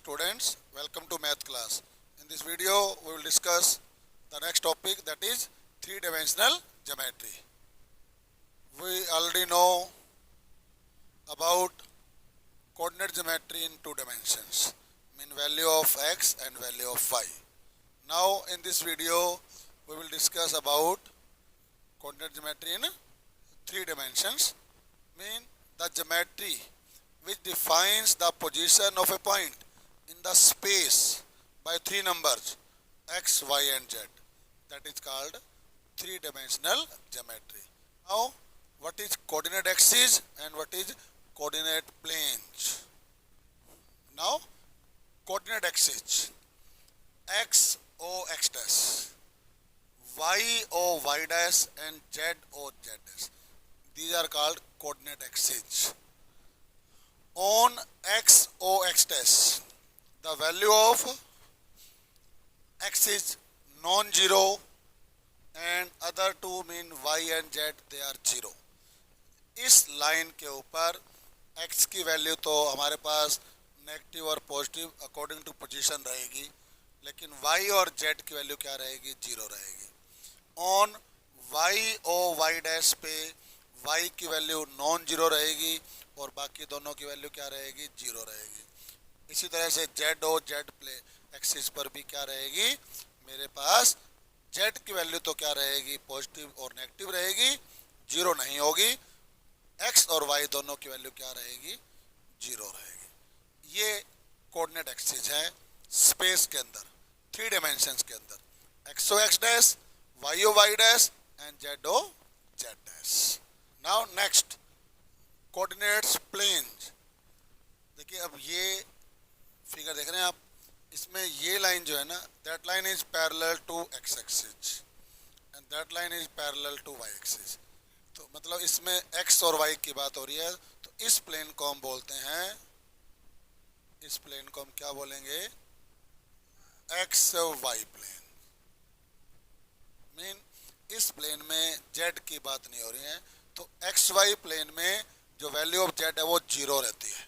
students, welcome to math class. In this video we will discuss the next topic, that is three-dimensional geometry. We already know about coordinate geometry in two dimensions, mean value of x and value of y. Now in this video we will discuss about coordinate geometry in three dimensions, mean the geometry which defines the position of a point in the space by three numbers x, y and z. That is called three-dimensional geometry. Now what is coordinate axis and what is coordinate planes? Now coordinate axis, x o x dash, y o y dash and z o z dash. These are called coordinate axes. On x o x dash, the value of x is non-zero and other two mean y and z, they are zero. इस line के ऊपर x की value तो हमारे पास negative और positive according to position रहेगी, लेकिन y और z की वैल्यू क्या रहेगी? जीरो रहेगी. On y o y dash पे y की वैल्यू नॉन जीरो रहेगी और बाकी दोनों की वैल्यू क्या रहेगी? जीरो रहेगी. इसी तरह से z o z play axis पर भी क्या रहेगी? मेरे पास z की वैल्यू तो क्या रहेगी? पॉजिटिव और नेगेटिव रहेगी, जीरो नहीं होगी. x और y दोनों की वैल्यू क्या रहेगी? जीरो रहेगी. ये कोऑर्डिनेट एक्सिस है स्पेस के अंदर, थ्री डायमेंशंस के अंदर, x o x dash, y o y dash and z o z dash. Now next coordinates planes. देखिए अब ये फिगर देख रहे हैं आप, इसमें ये लाइन जो है ना, that line is parallel to x axis and that line is parallel to y axis. तो मतलब इसमें x और y की बात हो रही है. तो इस प्लेन को हम बोलते हैं, इस प्लेन को हम क्या बोलेंगे? x y plane. मीन इस प्लेन में z की बात नहीं हो रही है. तो एक्स वाई प्लेन में जो वैल्यू ऑफ z है वो जीरो रहती है.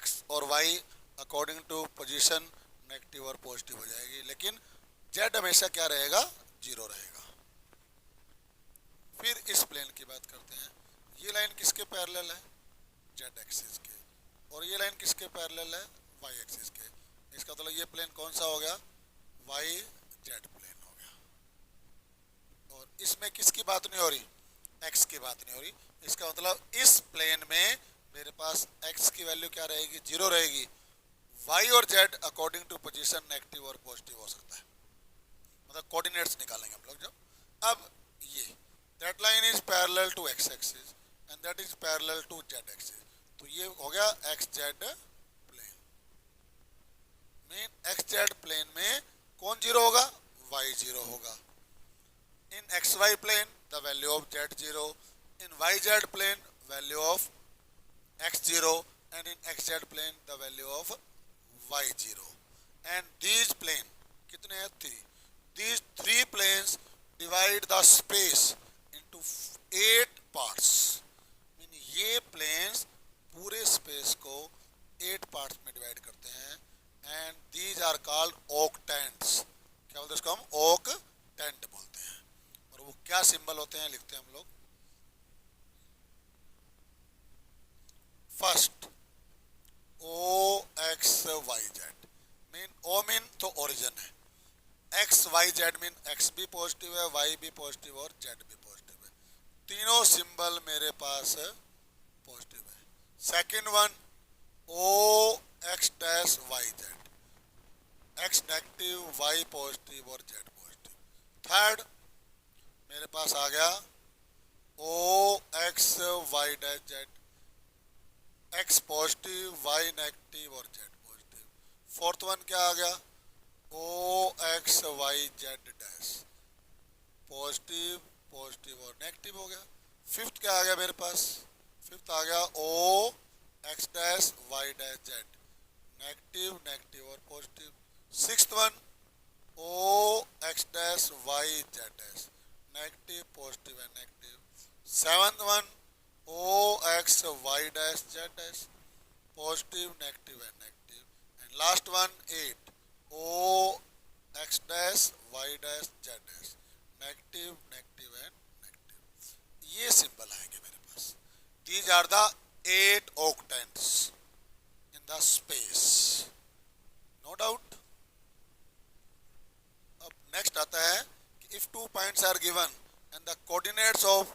x और y according to position negative और पॉजिटिव हो जाएगी, लेकिन z हमेशा क्या रहेगा? जीरो रहेगा. फिर इस प्लेन की बात करते हैं. ये लाइन किसके पैरेलल है? z एक्सिस के. और ये लाइन किसके पैरेलल है? y एक्सिस के. इसका मतलब ये प्लेन कौन सा हो गया? y z प्लेन हो गया. और इसमें किसकी बात नहीं हो रही? x की बात नहीं हो रही. इसका मतलब इस प्लेन में मेरे पास x की वैल्यू क्या रहेगी? जीरो रहेगी. y और z according to position negative और पॉजिटिव हो सकता है. मतलब कोऑर्डिनेट्स निकालेंगे हम लोग जब. अब ये that line is parallel to x axis and that is parallel to z axis. तो ये हो गया x z plane. Mean x z plane में कौन जीरो होगा? y जीरो होगा. In x y plane the value of z zero, in y z plane value of x zero, and in xz plane the value of y zero. And these plane कितने हैं? Three. These three planes divide the space into 8 parts. Mean ये planes पूरे space को 8 parts में divide करते हैं. And these are called octants. क्या बोलते हैं इसको? हम octant बोलते हैं. और वो क्या सिंबल होते हैं लिखते हैं हम लोग. First O x y z. Mean O mean तो ओरिजिन है. X y z mean x भी पॉजिटिव है, वाई भी पॉजिटिव और जेड भी पॉजिटिव है. तीनों सिंबल मेरे पास पॉजिटिव है. Second one O x dash y z, x negative, y positive और जेड पॉजिटिव. थर्ड मेरे पास आ गया O x y dash z, x positive, y negative और z पॉजिटिव. फोर्थ वन क्या आ गया? o x y z dash, positive, positive और negative हो गया. फिफ्थ क्या आ गया मेरे पास? फिफ्थ आ गया o x dash y dash z, negative, negative और positive. Sixth one o x dash y z dash, negative, positive and negative. Seventh one O x y dash z dash, positive, negative and negative. And last one 8. O x dash y dash z dash. Negative, negative and negative. ये symbol आएंगे मेरे पास. These are the 8 octants in the space. No doubt. अब next आता है कि if 2 points are given and the coordinates of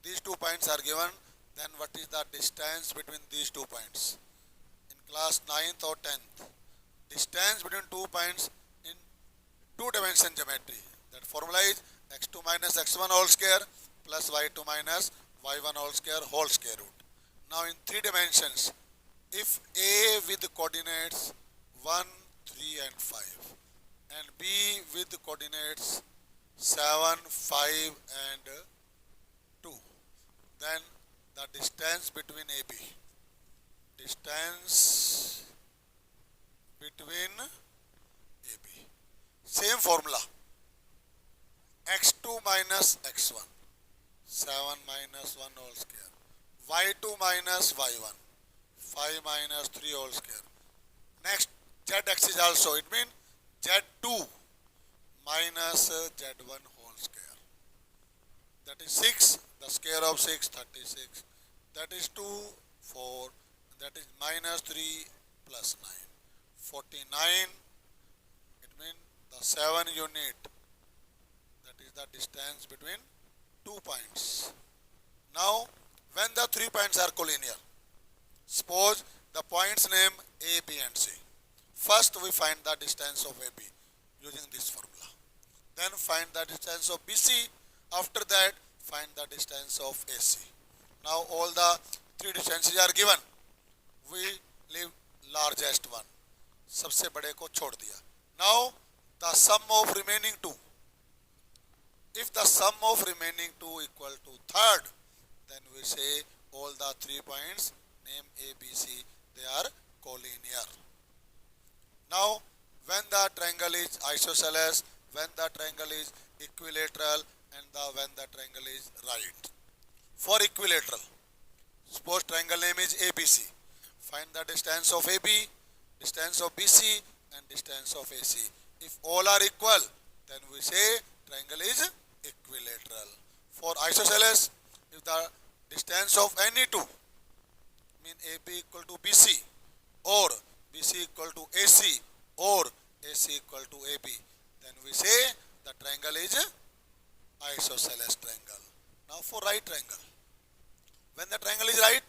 these 2 points are given, then what is the distance between these 2 points? In class 9th or 10th, distance between 2 points in 2-dimension geometry. That formula is x2 minus x1 whole square plus y2 minus y1 whole square root. Now in 3 dimensions, if A with coordinates 1, 3 and 5 and B with coordinates 7, 5 and 2, then the distance between AB, distance between AB, same formula, x2 minus x1, 7 minus 1 whole square, y2 minus y1, 5 minus 3 whole square. Next, z axis also, it means z2 minus z1 whole square. That is 6, the square of 6, 36. That is 2, 4. That is minus 3 plus 9. 49. It means the 7 unit. That is the distance between 2 points. Now, when the 3 points are collinear, suppose the points name A, B and C. First we find the distance of AB using this formula. Then find the distance of BC. After that, find the distance of AC. Now all the 3 distances are given. We leave largest one. सबसे बड़े को छोड़ दिया. Now the sum of remaining 2. If the sum of remaining 2 equal to third, then we say all the 3 points name A, B, C, they are collinear. Now when the triangle is isosceles, when the triangle is equilateral and when the triangle is right. For equilateral, suppose triangle name is ABC. Find the distance of AB, distance of BC and distance of AC. If all are equal, then we say triangle is equilateral. For isosceles, if the distance of any two, mean AB equal to BC or BC equal to AC or AC equal to AB, then we say the triangle is isosceles triangle. Now for right triangle, when the triangle is right,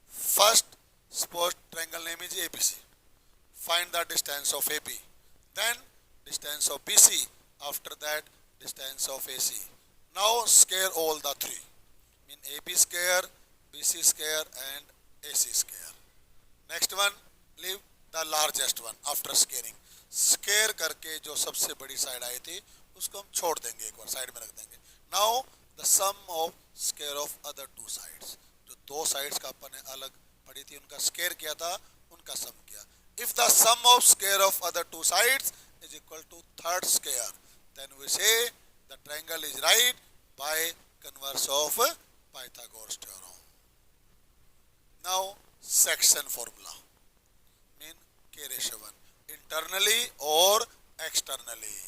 first suppose triangle name is ABC. Find the distance of AB, then distance of BC, after that distance of AC. Now square all the 3, mean AB square, BC square and AC square. Next one, leave the largest one after squaring. Square करके जो सबसे बड़ी side I थी उसको हम छोड़ देंगे, एक बार साइड में रख देंगे. Now the sum of square of other 2 sides, जो 2 साइड्स का अपन ने अलग पड़ी थी उनका स्केयर किया था, उनका सम किया. If the sum of square of other 2 sides is equal to third square, then we say the triangle is right by converse of Pythagoras theorem. Now section formula mean K ratio 1, internally or externally.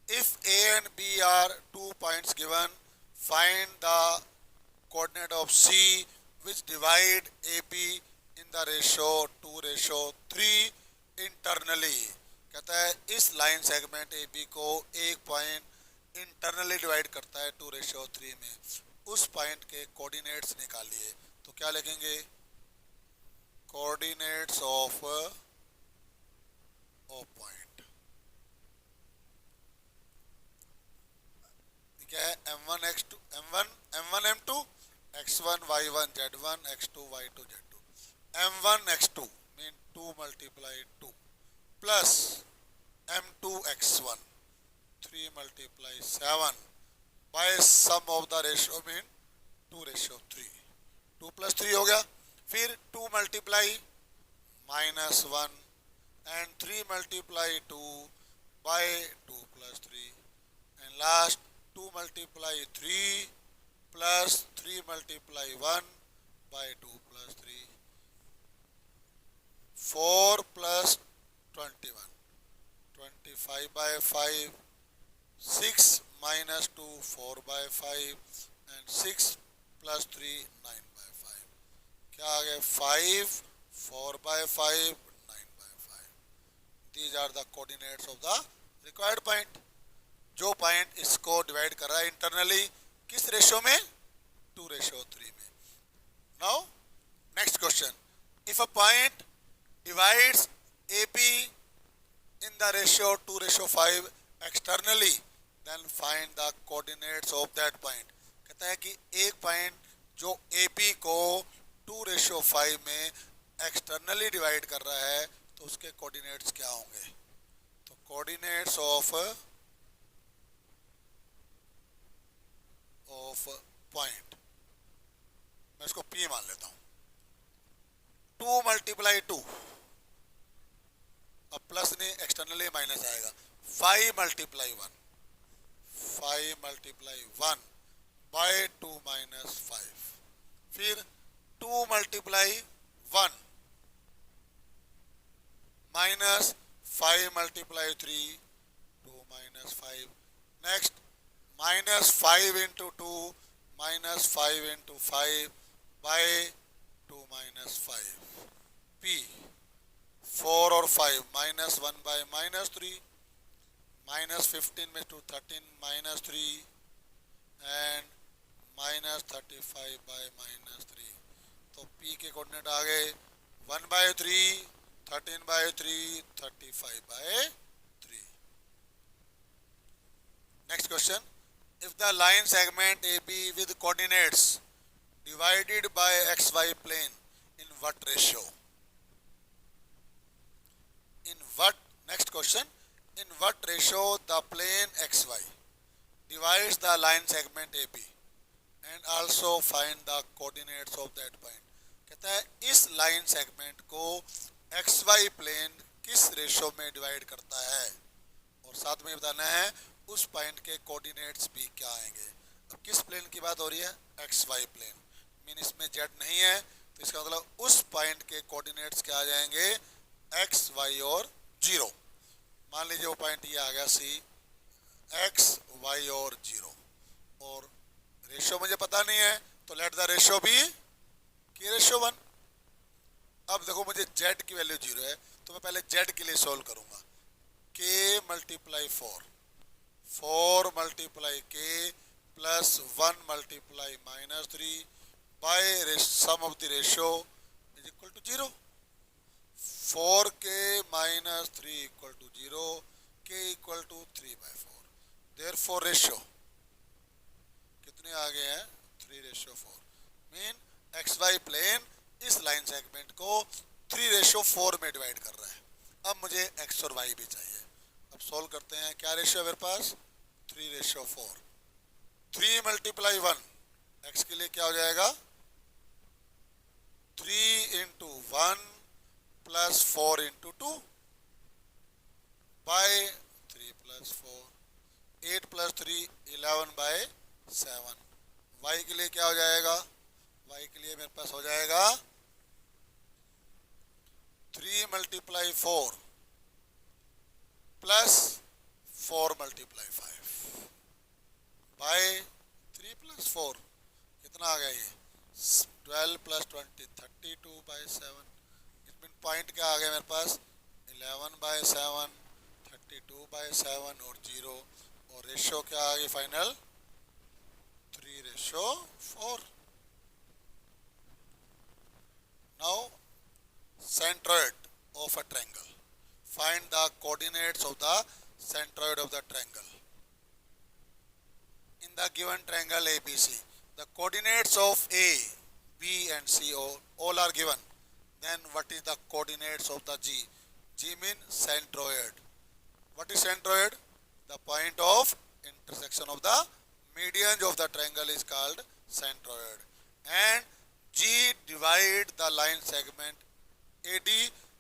If A and B are 2 points given, find the coordinate of C which divide AB in the ratio 2:3 internally. कहता है इस line segment AB को एक point internally divide करता है 2:3 में. उस point के कोऑर्डिनेट्स निकालिए. तो क्या लिखेंगे? coordinates of point. क्या है? m1 x2 m1 m2 x1 y1 z1 x2 y2 z2. m1 x2 mean 2 multiply 2 plus m2 x1 3 multiply 7 by sum of the ratio mean 2:3. 2 plus 3 हो गया. फिर 2 multiply -1 and 3 multiply 2 by 2 plus 3 and last 2 multiply 3 plus 3 multiply 1 by 2 plus 3 5/5, 6 minus 2 4/5 and 6 plus 3 9/5. क्या आ गया? 5 4/5 9/5. These are the coordinates of the required point. जो point इसको divide कर रहा है इंटरनली किस रेशो में? 2:3 में. Now next question. If a point divides AP in the ratio 2:5 externally, then find the coordinates of that point. कहता है कि एक पॉइंट जो AP को 2:5 में एक्सटर्नली डिवाइड कर रहा है तो उसके कोऑर्डिनेट्स क्या होंगे? तो कोऑर्डिनेट्स ऑफ पॉइंट, मैं इसको P मान लेता हूं. 2 × 2, अब प्लस नहीं, एक्सटर्नली माइनस आएगा. 5 × 1, 5 × 1 बाय 2 - 5. फिर 2 × 1 माइनस 5 × 3, 2 - 5. Next -5 × 2 -5 × 5 bye 2 - 5. P 4 और 5 -1 by -3, -15 में 2 13 -3 एंड -35 by -3. तो P के कोऑर्डिनेट आ गए 1/3, 13/3, 35/3. Next question. If the line segment AB with coordinates divided by XY plane in what ratio? In what, next question, in what ratio the plane XY divides the line segment AB and also find the coordinates of that point. कहता है इस line segment को XY plane किस ratio में divide करता है और साथ में बताना है उस पॉइंट के कोऑर्डिनेट्स भी क्या आएंगे. अब किस प्लेन की बात हो रही है? XY plane. मीन इसमें Z नहीं है तो इसका मतलब उस पॉइंट के कोऑर्डिनेट्स क्या आ जाएंगे? X, Y और 0. मान लीजिए वो पॉइंट ये आ गया C, X, Y और 0. और रेशो मुझे पता नहीं है तो let the ratio B K:1. अब देखो मुझे Z की वैल्यू 0 है तो मैं पहले Z के लिए सोल्व करूंगा. K × 4, 4 × K plus 1 × -3 by sum of the ratio is equal to 0. 4K - 3 = 0, K = 3/4. Therefore ratio कितने आ गए हैं? 3:4. मीन XY प्लेन इस लाइन सेगमेंट को 3:4 में डिवाइड कर रहा है. अब मुझे X और Y भी चाहिए. अब सोल्व करते हैं. क्या रेशियो है मेरे पास? 3:4. 3 × 1, X के लिए क्या हो जाएगा? 3 × 1 plus 4 × 2 by 3 + 4. 8 + 3 11/7. Y के लिए क्या हो जाएगा? Y के लिए मेरे पास हो जाएगा 3 × 4 plus 4 × 5 by 3 + 4. कितना आ गया ये? 12 + 20 32/7. इसमें पॉइंट क्या आ गया मेरे पास? 11/7, 32/7 और 0. और रेशियो क्या आ गई final? 3:4. Now centroid of a triangle. Find the coordinates of the centroid of the triangle. In the given triangle ABC, the coordinates of A, B and C all are given. Then what is the coordinates of the G? G means centroid. What is centroid? The point of intersection of the medians of the triangle is called centroid. And G divide the line segment AD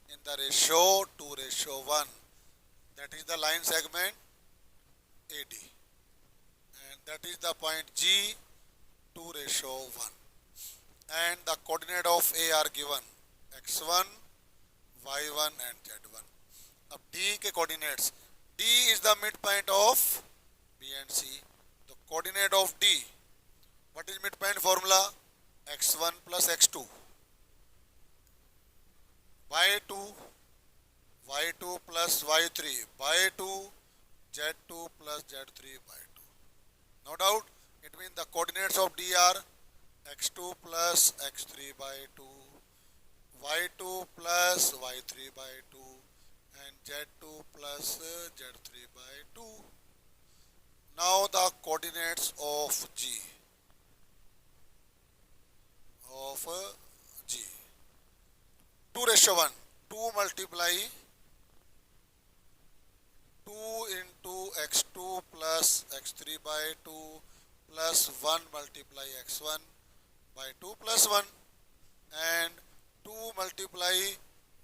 in the ratio 2:1. That is the line segment AD. And that is the point G 2:1. And the coordinate of A are given x1, y1 and z1. अब D के coordinates, D is the midpoint of B and C. The coordinate of D. What is midpoint formula? x1 plus x2 by 2 y2 plus y3 by 2 z2 plus z3 by 2. No doubt, it means the coordinates of D are x2 plus x3 by 2, y2 plus y3 by 2 and z2 plus z3 by 2. Now the coordinates of G. 2:1. 2 multiply 2 into x2 plus x3 by 2 plus 1 multiply x1 by 2 plus 1 and 2 multiply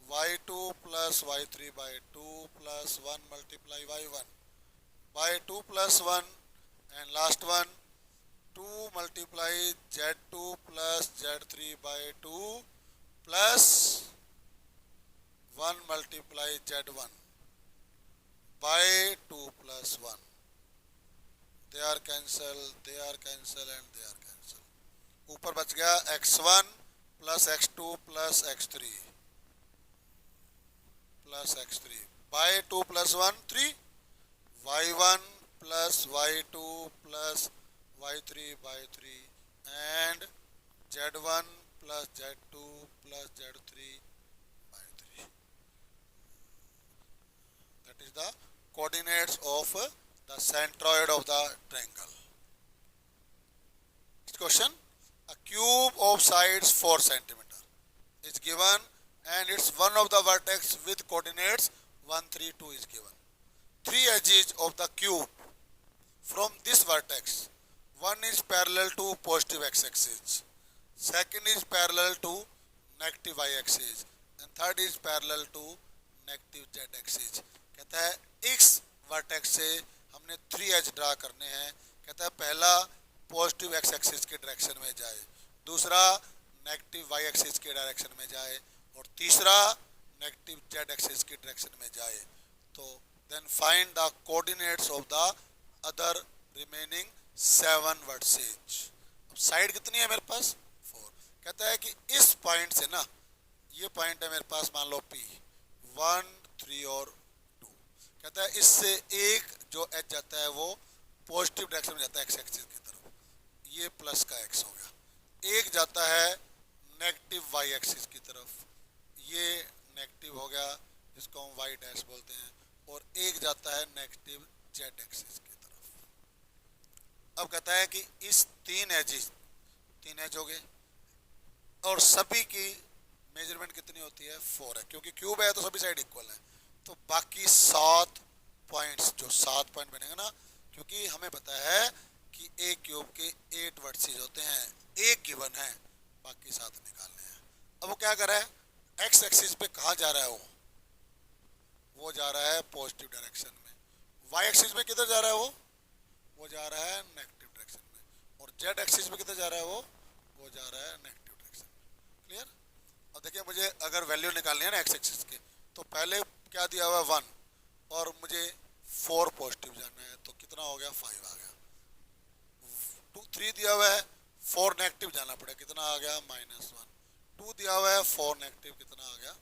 y2 plus y3 by 2 plus 1 multiply y1 by 2 plus 1 and last one 2 multiply z2 plus z3 by 2 plus 1 multiply z1 by 2 plus 1. They are cancel and they are cancel. ऊपर बच गया x1 plus x2 plus x3 by 2 plus 1 3 y1 plus y2 plus y3 by 3 and z1 plus z2 plus z3 by 3. That is the coordinates of the centroid of the triangle. Next question. A cube of sides 4 cm is given and its one of the vertex with coordinates 1, 3, 2 is given. 3 edges of the cube from this vertex. One is parallel to positive x-axis, second is parallel to negative y-axis and third is parallel to negative z-axis. कहता है इस vertex से हमने 3 as draw करने हैं. कहता है पहला पॉजिटिव एक्स एक्सिस के डायरेक्शन में जाए, दूसरा नेगेटिव वाई एक्सिस के डायरेक्शन में जाए और तीसरा नेगेटिव जेड एक्सिस के डायरेक्शन में जाए. तो then find the coordinates of the other remaining 7 vertices. अब साइड कितनी है मेरे पास 4. कहता है कि इस पॉइंट से ना, ये पॉइंट है मेरे पास मान लो P 1, 3 और 2. कहता है इससे एक जो एज जाता है वो पॉजिटिव डायरेक्शन में जाता है एक्स एक्सिस की तरफ, ये प्लस का एक्स हो गया. एक जाता है नेगेटिव वाई एक्सिस की तरफ, ये नेगेटिव हो गया जिसको हम वाई डैश बोलते हैं, और एक जाता है नेगेटिव जेड एक्सिस की तरफ. अब कहता है कि इस 3 एज हो गए और सभी की मेजरमेंट कितनी होती है 4 है, क्योंकि क्यूब है तो सभी साइड इक्वल है. तो बाकी 7 पॉइंट्स, जो 7 पॉइंट बनेंगे ना, क्योंकि हमें पता है कि एक क्यूब के 8 वर्टिसेज होते हैं, एक गिवन है, बाकी 7 निकालने हैं. अब वो क्या कर रहा है, एक्स एक्सिस पे कहाँ जा रहा है वो जा रहा है पॉजिटिव डायरेक्शन में. वाई एक्सिस में किधर जा रहा है वो जा रहा है नेगेटिव डायरेक्शन में, और जेड एक्सिस में किधर जा रहा है वो जा रहा है नेगेटिव डायरेक्शन में. क्लियर. अब देखिए मुझे अगर वैल्यू निकालनी है ना एक्स एक्सिस के, तो पहले क्या दिया हुआ है 1 और मुझे 4 पॉजिटिव जाना है, तो कितना हो गया 5 आ गया. 3 दिया हुआ है 4 नेगेटिव जाना पड़ेगा, कितना आ गया -1. 2 दिया हुआ है 4 नेगेटिव, कितना आ गया.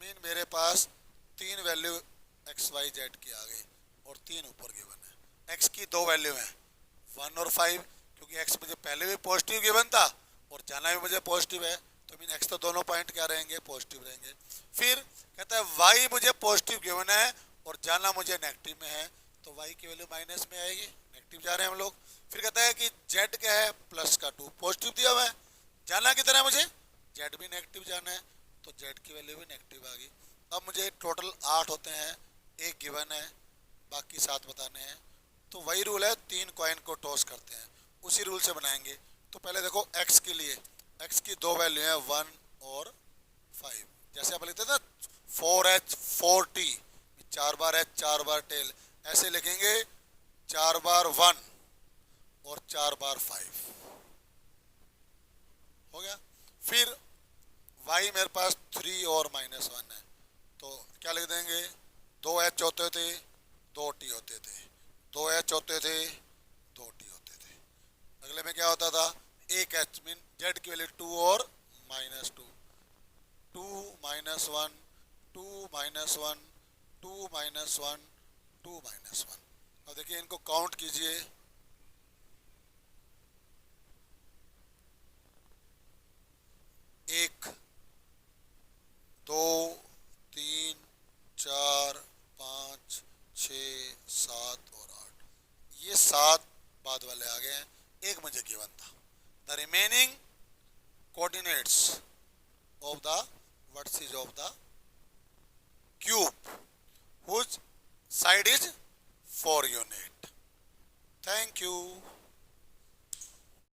मीन मेरे पास 3 वैल्यू एक्स वाई जेड की आ गई और 3 ऊपर गिवन है. एक्स की 2 वैल्यू हैं 1 और 5, क्योंकि एक्स मुझे पहले भी पॉजिटिव गिवन था और जाना भी मुझे पॉजिटिव है, तो मीन एक्स तो दोनों पॉइंट क्या रहेंगे पॉजिटिव रहेंगे. फिर कहता है वाई मुझे पॉजिटिव गिवन है और जाना मुझे नेगेटिव में है, तो वाई की वैल्यू माइनस में आएगी, नेगेटिव जा रहे हैं हम लोग. फिर कहता है कि जेड क्या है प्लस का 2 पॉजिटिव दिया हुआ है, जाना कितना है मुझे जेड भी नेगेटिव जाना है, तो जेड की वैल्यू भी नेगेटिव आ गई. अब मुझे टोटल 8 होते हैं, एक गिवन है, बाकी 7 बताने हैं. तो वही रूल है, 3 कॉइन को टॉस करते हैं, उसी रूल से बनाएंगे. तो पहले देखो एक्स के लिए, एक्स की 2 वैल्यू है 1 और 5. जैसे आप लिखते थे ना 4h 4t, 4 बार h 4 बार टेल, ऐसे लिखेंगे 4 बार 1 और 4 बार 5 हो गया. फिर y मेरे पास 3 और -1 है, तो क्या लिख देंगे दो एच होते थे, दो टी होते थे, दो एच होते थे, दो टी होते थे। अगले में क्या होता था, एक एच मीन जेड की वैल्यू 2 और -2, 2 -1, 2 -1, 2 -1, 2 -1। अब देखिए इनको काउंट कीजिए, 1, 2, 3, 4, 5, 6, 7 और 8, ये 7 बाद वाले आ गए हैं, एक मुझे गिवन था। The remaining coordinates of the vertices of the cube whose side is 4 unit. Thank you.